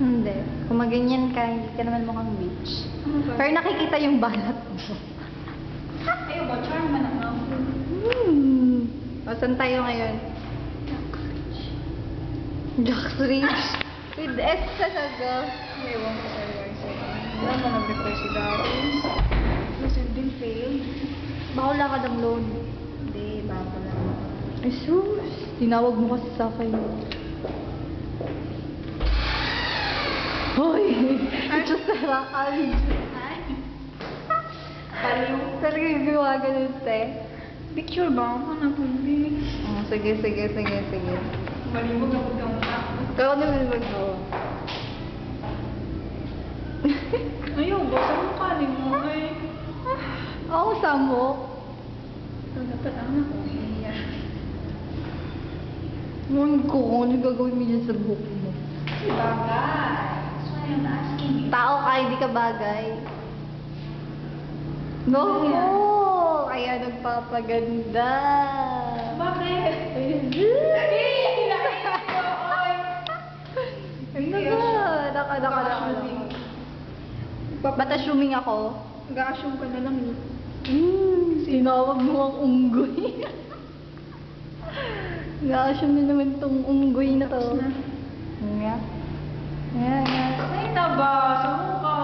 Hindi. Kung maganyan ka, hindi ka naman mukhang bitch. Pero nakikita yung balat mo. Ayaw ba? Charm man ang ako. O, saan tayo ngayon? Jack's Ridge. With S talaga. Ewan ko sa'yo guys. Wala mo nag-reply si Daddy. Kasi din failed. Baka wala ka ng loan. Hindi, bago lang. Ay, sus. Tinawag mo kasi sa akin. Hoy! Diyos na rakal. Baliw. Talaga yung gawa ganun, te. Picture ba? Hanap mo yung Oh, sige. Malibog ako kang Ikaw naman mag-gawa. Ayaw ba? Saan mo kanin mo? Ay. Ako, Samo. So, dapat ang ako. Iya. Ngon ko kung ano gagawin mo dyan sa buhok mo. Si bagay. So, I'm asking you. Tao ka, hindi ka bagay. No! Kaya nagpapaganda. Bakit? Ano ba? Naka. Ba't assuming ako? Mag-a-assume ka na lang eh. Sinawag mo ang unggoy. Nag-assume na naman tong unggoy na to. Tapos na. Nga. Nga. Ay, taba. Sa mukha.